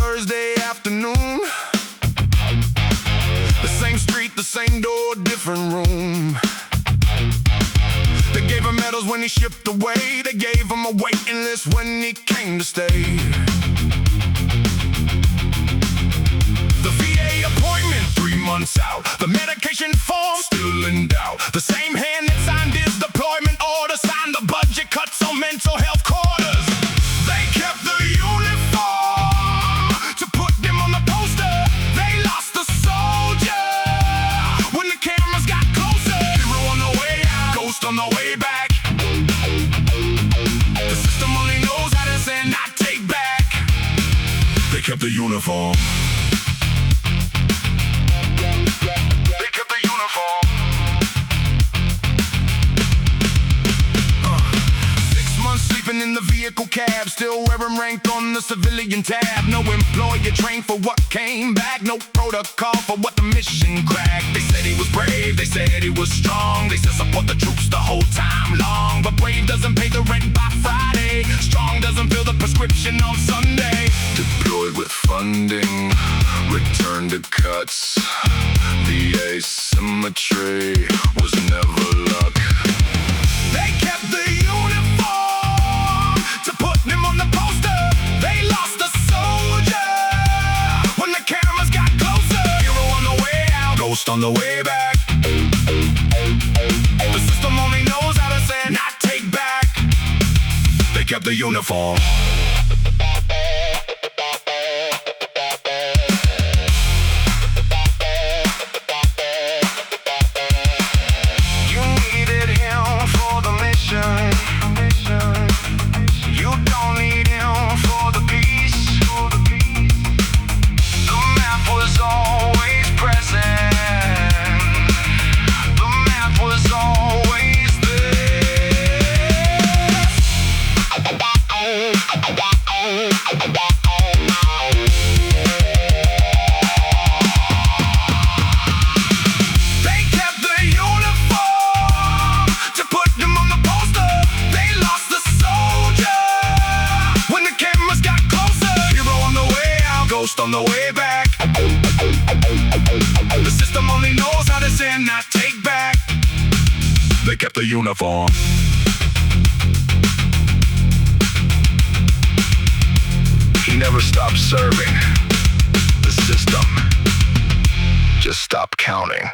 Thursday afternoon. The same street, the same door, different room. They gave him medals when he shipped away. They gave him a waiting list when he came to stay. The VA appointment 3 months out. The medication form still in doubt. The same hand that signed his deployment order signed the budget cuts on mental health quarters. They kept the uniform to put them on the poster. They lost the soldier when the cameras got closer. Hero on the way out, ghost on the way back. The system only knows how to send, not take back. They kept the uniform. They kept the uniform. 6 months sleeping in the vehicle cab, still wearing rank on the civilian tab. No employer trained for what came back, no protocol for what the mission cracked. They said he was brave, they said he was strong. They said support the troops the whole time long. But brave doesn't pay the rent by Friday. Strong doesn't fill the prescription on Sunday. Deployed with funding, return to cuts. The asymmetry was never luck. They kept the uniform to put them on the poster. They lost the soldier when the cameras got closer. Hero on the way out, ghost on the way back. The system only knows how to send, not take back. They kept the uniform. You don't need him for the peace. The map was always present. The map was always there. They kept the uniform to put them on the poster. They lost the soldier when the cameras got closer. Hero on the way out, ghost on the way back. The system only knows how to send, not take back. They kept the uniform. He never stopped serving. The system just stopped counting.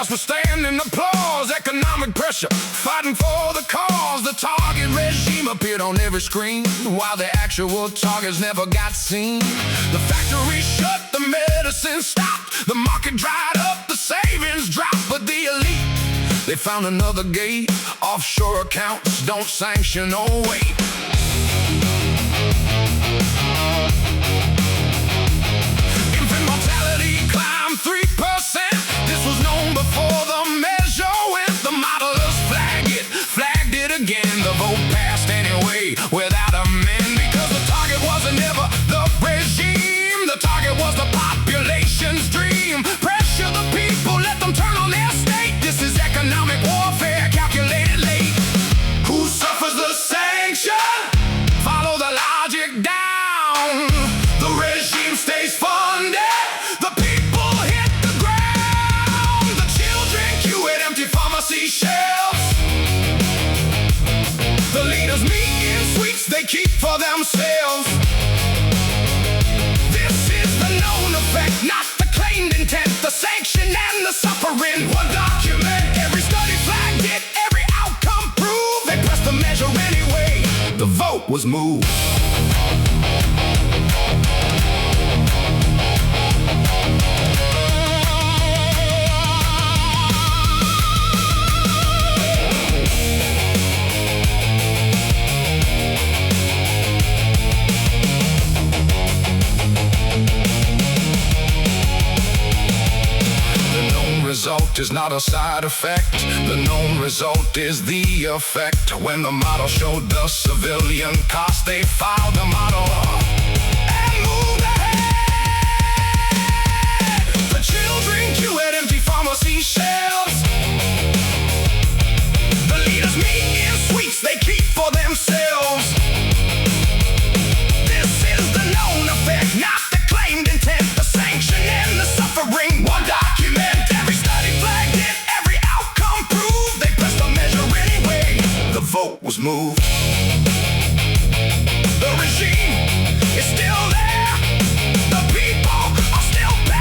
For standing applause, economic pressure, fighting for the cause. The target regime appeared on every screen, while the actual targets never got seen. The factory shut, the medicine stopped, the market dried up, the savings dropped. But the elite, they found another gate. Offshore accounts don't sanction, oh wait. Infant mortality climbed 3%. This was known before the measure went. The modelers flagged it again. The vote passed anyway, without amend. Because the target wasn't ever the regime. The target was the population's dream. Pressure the people, let them turn on their state. This is economic warfare, calculated late. Who suffers the sanction? Follow the logic down. The regime stays funded. The people hit the ground. The children queue at empty pharmacy shelves. The leaders meet in suites they keep for themselves. This is the known effect, not the claimed intent. The sanction and the suffering. One document, every study flagged it, every outcome proved. They pressed the measure anyway. The vote was moved. is not a side effect. The known result is the effect. When the model showed the civilian cost, they filed the model and moved ahead. The children queue at empty pharmacy shelves. The leaders meet in suites they keep for themselves. This is the known effect, not the claimed intent. The sanction and the suffering, one document. Every study flagged it, every outcome proved. They pressed the measure anyway. The vote was moved. The regime is still there. The people are still paying.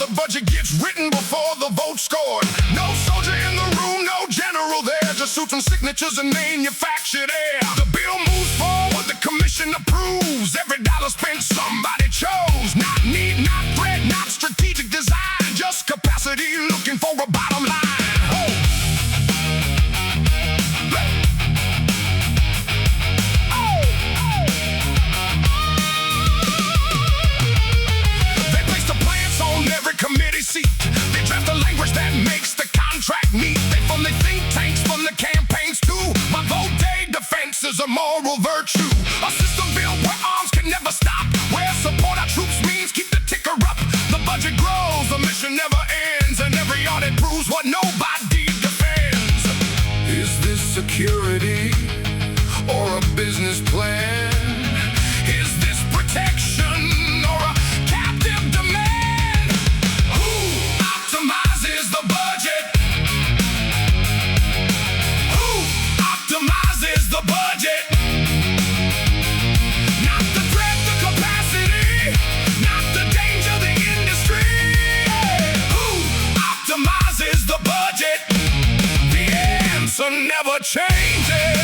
The budget gets written before the vote scored. No soldier in the room, no general there. Just suits and signatures and manufactured air. The bill moves forward, the commission approves. Every dollar spent somebody chose. Not need, not threat, not strategic design. Just capacity looking for a bottom line. Committee seat. They draft the language that makes the contract meet. They fund the think tanks, fund the campaigns too. My vote day defense is a moral virtue. A system built where arms can never stop. Where support our troops means keep the ticker up. The budget grows, the mission never ends, and every audit proves what nobody defends. Is this security or a business plan? Is this protection or a captive demand? Optimizes the budget? Who optimizes the budget? Not the threat, the capacity, not the danger, the industry. Who optimizes the budget? The answer never changes.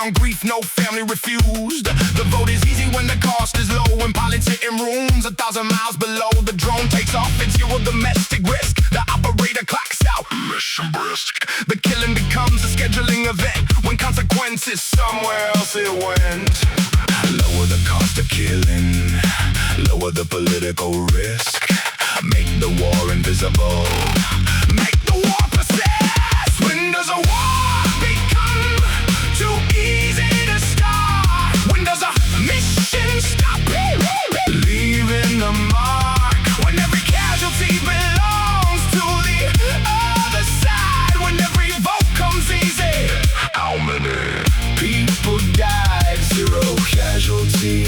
found grief, no family refused. The vote is easy when the cost is low. When pilots sit in rooms 1,000 miles below. The drone takes off, it's zero domestic risk. The operator clocks out, mission brisk. The killing becomes a scheduling event. When consequences somewhere else it went. Lower the cost of killing, lower the political risk. Make the war invisible, make the war persist. When does a war become too easy to start? When does a mission stop leaving the mark? When every casualty belongs to the other side. When every vote comes easy. How many people died? Zero casualty.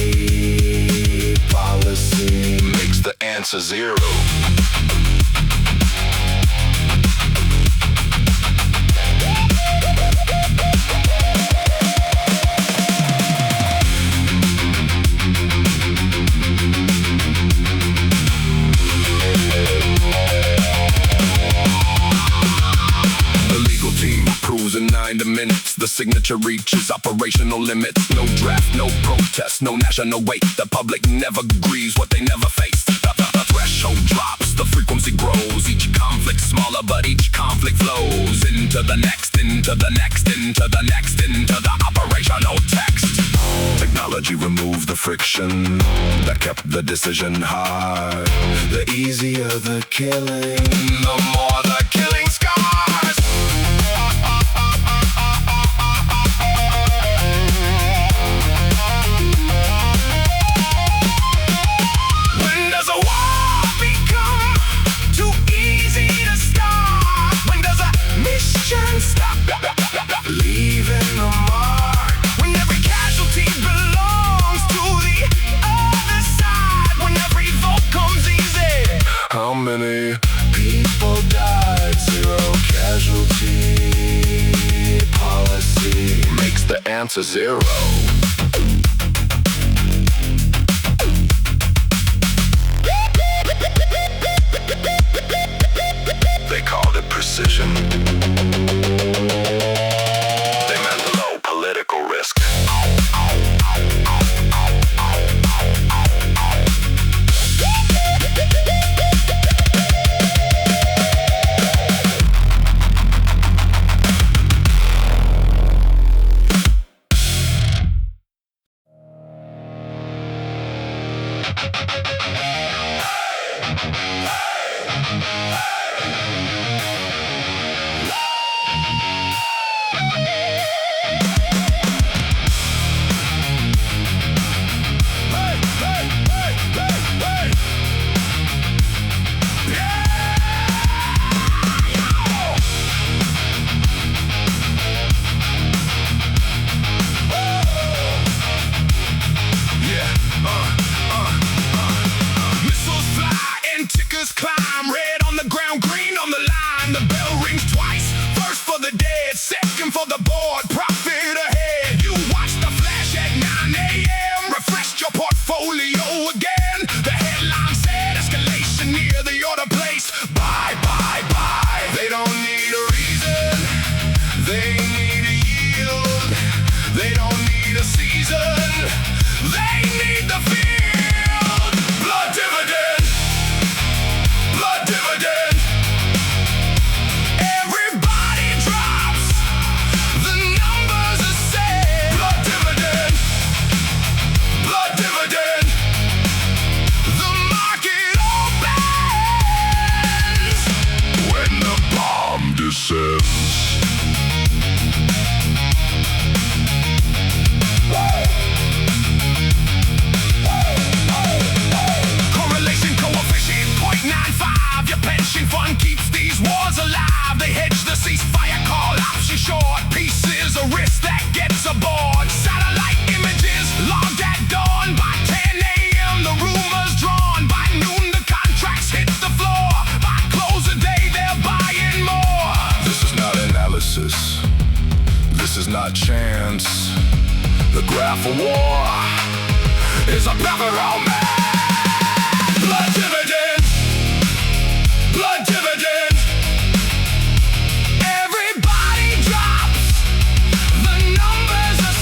Policy makes the answer zero. In 90 minutes, the signature reaches operational limits. No draft, no protest, no national weight. The public never agrees what they never face. The threshold drops, the frequency grows. Each conflict smaller, but each conflict flows into the next, into the next, into the next, into the operational text. Technology removed the friction that kept the decision hard. The easier the killing, the more the killing scars. Stop leaving the mark. When every casualty belongs to the other side. When every vote comes easy. How many people died? Zero casualty. Policy makes the answer zero. They called it precision. They meant low political risk. Climb, red on the ground, green on the line. The bell rings twice, first for the dead, second for the board, profit ahead. You watch the flash at 9 a.m. Refresh your portfolio again. The headline said escalation near the order place. Buy, buy, buy. They don't need a reason, they need a yield. They don't need a season, they need the field. Blood dividend, blood dividend. Everybody drops, the numbers are set. Blood dividend, blood dividend. The market opens when the bomb descends. Correlation coefficient 0.95. Your pension fund keeps these wars alive. They hedge the ceasefire call, option short. Pieces of risk that gets aboard. Satellite images logged at dawn. By 10 a.m. the rumors drawn. By noon the contracts hit the floor. By close of day they're buying more. This is not analysis, this is not chance. The graph of war is a pepperoni man. Blood dividend, blood dividend. Everybody drops, the numbers are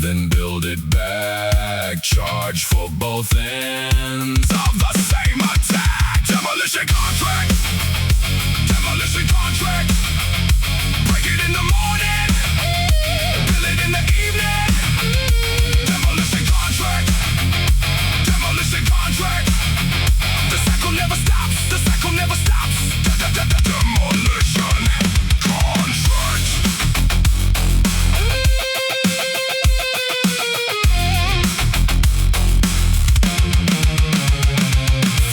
then build it back. Charge for both ends of the same attack. Demolition contract. Demolition contract. Break it in the morning, build it in the evening. Demolition contract. Demolition contract. The cycle never stops. The cycle never stops. Demolition contract.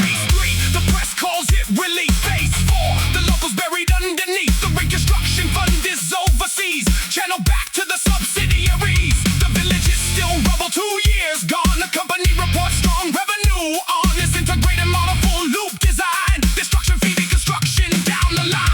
Phase 3, the press calls it relief. Phase 4, the locals buried underneath. The reconstruction fund is overseas. Channel back to the subsidiaries. The village is still rubble, 2 years gone. The company reports strong revenue on this integrated model, full loop design. Destruction feeding construction down the line.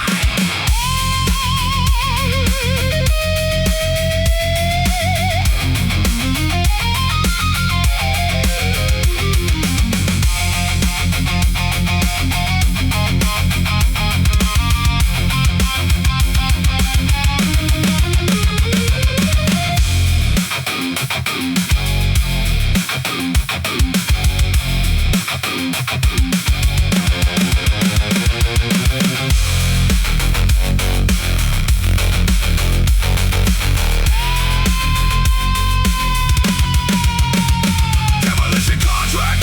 Demolition contract.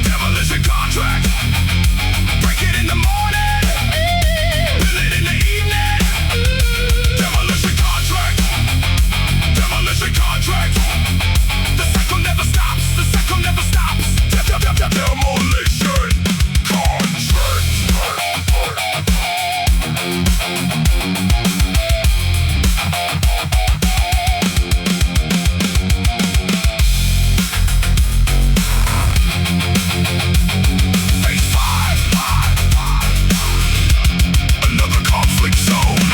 Demolition contract. Break it in the morning, build it in the evening. Demolition contract. Demolition contract. The cycle never stops. The cycle never stops. Demolition contract. Phase 5, another conflict zone.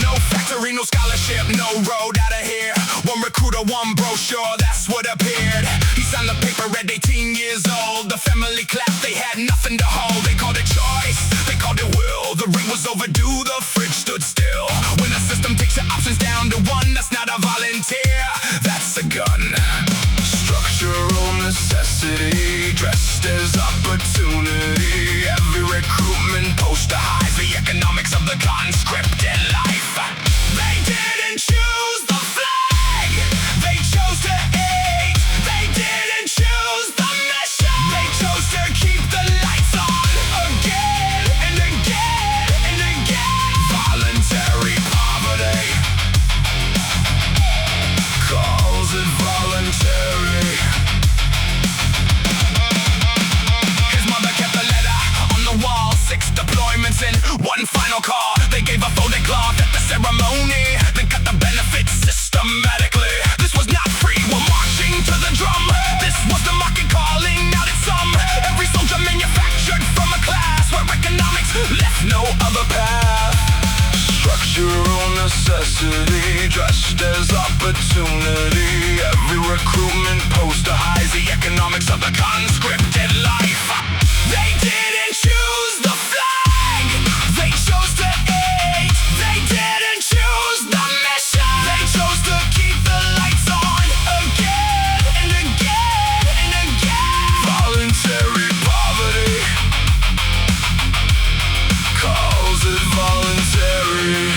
No factory, no scholarship, no road out of here. One recruiter, one brochure, that's what appeared. He signed the paper at 18 years old. The family clapped, they had nothing to hold. They called it choice, they called it will. The ring was overdue, the fridge stood still. When the system takes your options down to one, that's not a volunteer, that's a gun. Structural necessity, dressed as opportunity. Every recruitment poster hides the economics of the conscripted life. They didn't choose the flag, they chose to eat. They didn't choose the mission, they chose to keep the lights on again and again and again. Voluntary poverty calls it voluntary. His mother kept the letter on the wall, 6 deployments in one final call. They gave a folded cloth at the ceremony, then cut the benefits systematically. This was not free, we're marching to the drum. This was the market calling out its sum. Every soldier manufactured from a class where economics left no other path. Structural necessity, dressed as opportunity. Every recruitment poster hides the economics of the conscripted life. They didn't choose the flag, they chose to eat. They didn't choose the mission, they chose to keep the lights on again and again and again. Voluntary poverty calls it voluntary.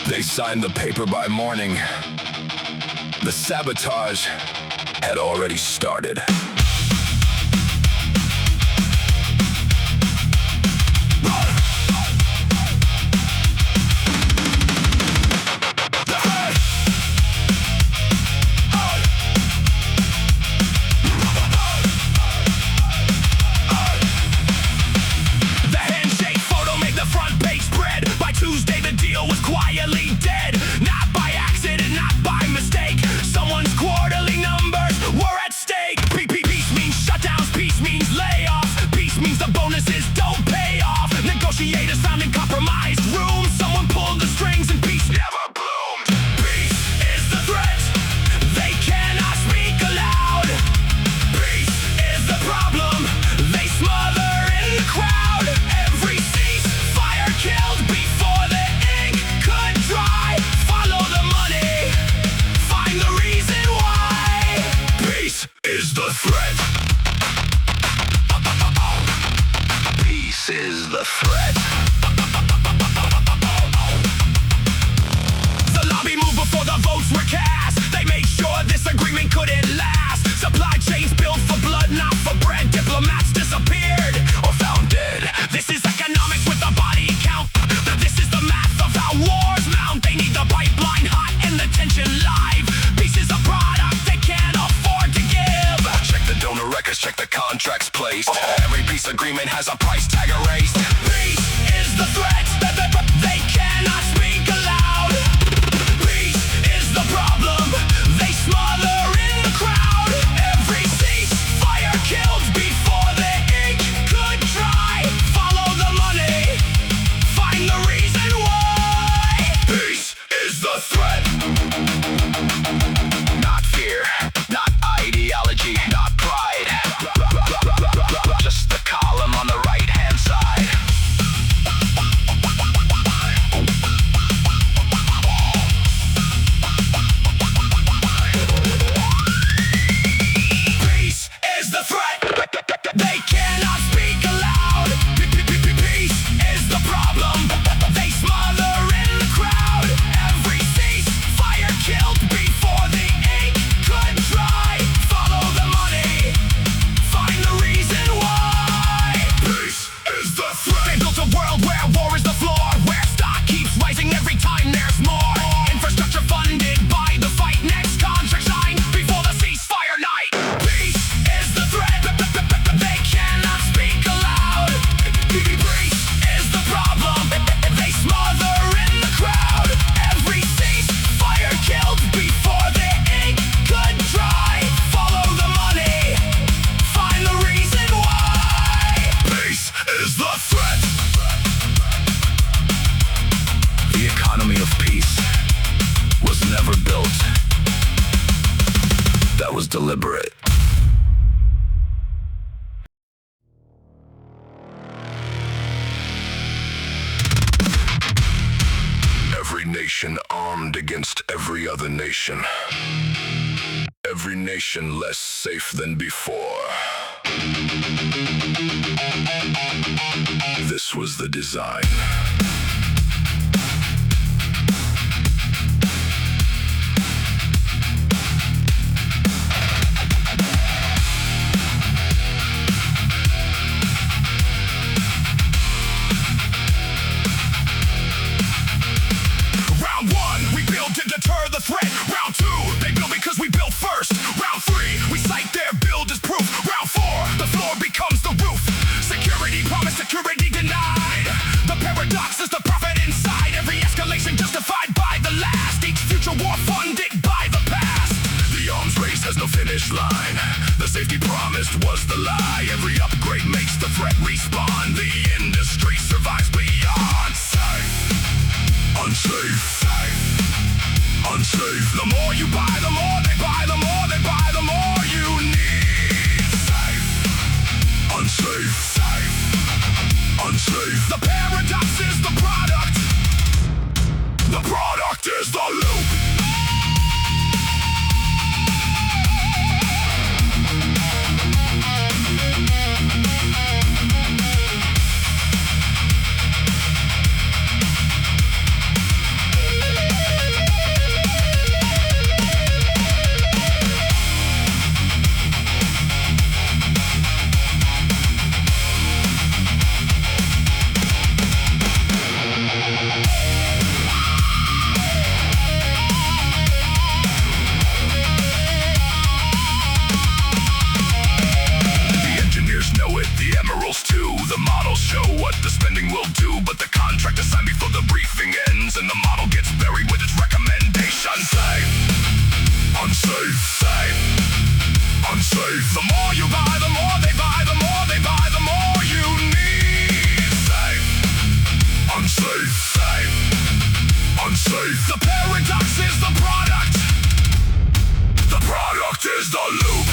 They signed the paper by morning. The sabotage had already started. Is the threat. The lobby moved before the votes were cast. They made sure this agreement couldn't last. Supply chains built for blood, not for bread. Diplomats disappeared or found dead. This is economics with a body count. This is the math of how wars mount. They need the pipeline hot and the tension live. Peace is a product they can't afford to give. Check the donor records, check the contracts placed. Every peace agreement has a price tag erased. Peace is the threat. They cannot speak aloud. Peace is the problem. They smother in the crowd. Every ceasefire killed before the ink could dry. Follow the money. Find the reason why. Peace is the threat. Not fear, not ideology, not pride. Just the column on the right-hand side. Peace is the threat. They cannot speak aloud. Peace is the problem. They smother in the crowd. Every ceasefire killed before the ink could dry. Follow the money. Find the reason why. Peace is the threat. They built a world where war is the floor, where stock keeps rising every time there's more. Infrastructure funded by the fight. Next contract signed before the ceasefire night. Peace is the threat. They cannot speak aloud. Peace is the problem. They smother in the crowd. Every ceasefire killed before the ink could dry. Follow the money. Find the reason why. Peace is the threat. The economy of peace was never built. That was deliberate. Every nation armed against every other nation. Every nation less safe than before. This was the design. Round one, we build to deter the threat. Round two, they build because we built first. Round three, we cite their build as proof. Round four, the floor becomes the roof. Security promised, security denied. The paradox is the profit inside. Every escalation justified by the last. Each future war funded by the past. The arms race has no finish line. The safety promised was the lie. Every upgrade makes the threat respawn. The industry survives beyond. Safe, unsafe, safe, unsafe. The more you buy, the more they buy, the more they buy, the more you need. Safe, unsafe, safe, unsafe. The paradox is the product. The product is the loop. varied with its recommendations. Safe, unsafe, safe, unsafe. The more you buy, the more they buy, the more they buy, the more you need. Safe, unsafe, safe, unsafe. The paradox is the product. The product is the loop.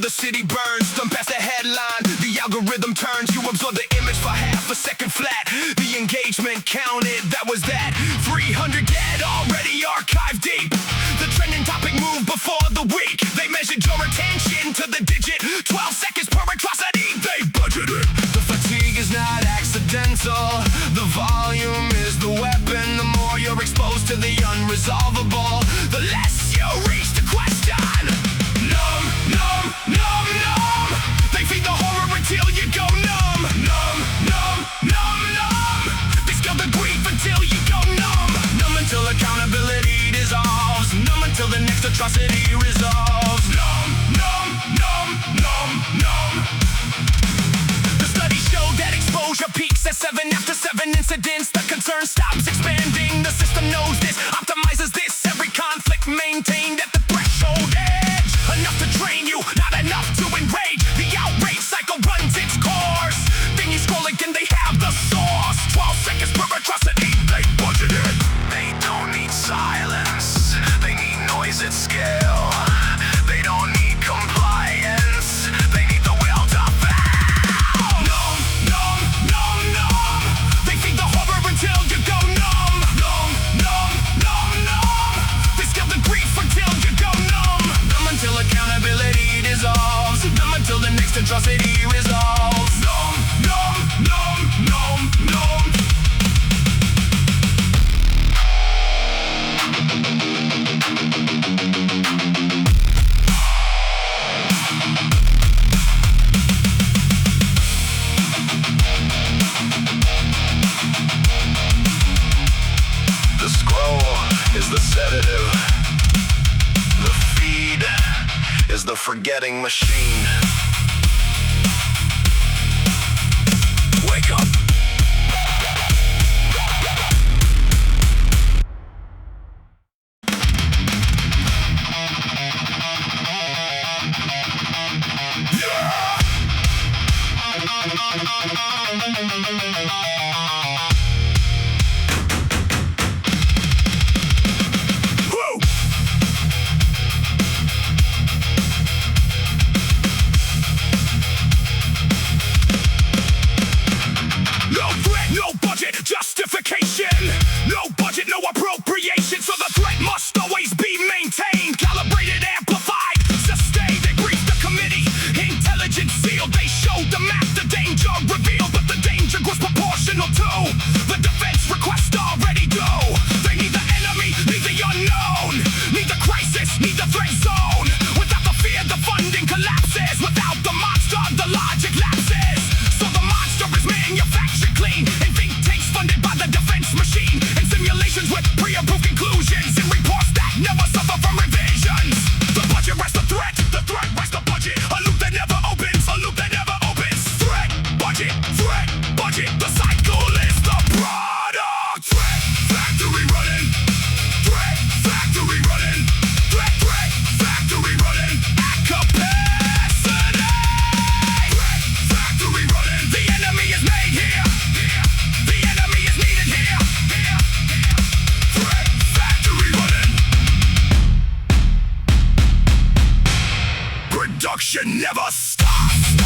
The city burns, done past the headline. The algorithm turns, you absorb the image for half a second flat. The engagement counted, that was that. 300 dead, already archived deep. The trending topic moved before the week. They measured your attention to the digit, 12 seconds per atrocity. They budgeted. The fatigue is not accidental. The volume is the weapon. The more you're exposed to the unresolvable, the less you reach the question. Numb, numb, numb, numb. They feed the horror until you go numb. Numb, numb, numb, numb. They scale the grief until you go numb. Numb until accountability dissolves. Numb until the next atrocity resolves. Numb, numb, numb, numb, numb. The study showed that exposure peaks at 7 after 7 incidents. The concern stops expanding. The system knows this, optimizes this. Every conflict maintained at the threshold edge. Enough to train you, not enough to enrage. The outrage cycle runs its course. Then you scroll again, they have the source. 12 seconds per atrocity, they budgeted. They don't need silence, they need noise at scale. They don't need compliance, they need the will to fail. Numb, numb, numb, numb. They feed the horror until you go numb. Numb, numb, numb, numb. They scale the grief until you go numb. Numb until accountability dissolves. Numb until the next atrocity resolves. Numb, numb, numb, numb, numb. is the forgetting machine. Wake up! Justification. No budget, no appropriation, so the threat must always be maintained. Calibrated, amplified, sustained. They briefed the committee, intelligence sealed. They showed the map, the danger revealed, but the danger was proportional to the defense request already due. They need the enemy, need the unknown, need the crisis, need the threat zone. Without the fear, the funding collapses. Without the monster, the logic lapses. So the monster is manufactured clean and think tanks funded by the defense machine, and simulations with pre-approved conclusions, and reports that never suffer from revisions. The budget writes the threat writes the budget. A loop that never opens, a loop that never opens. Threat, budget, the cycle is the product. Threat factory running, threat factory running, threat factory running at capacity. Threat factory running, the enemy is made here. The enemy is needed here. Threat factory running. Production never stops.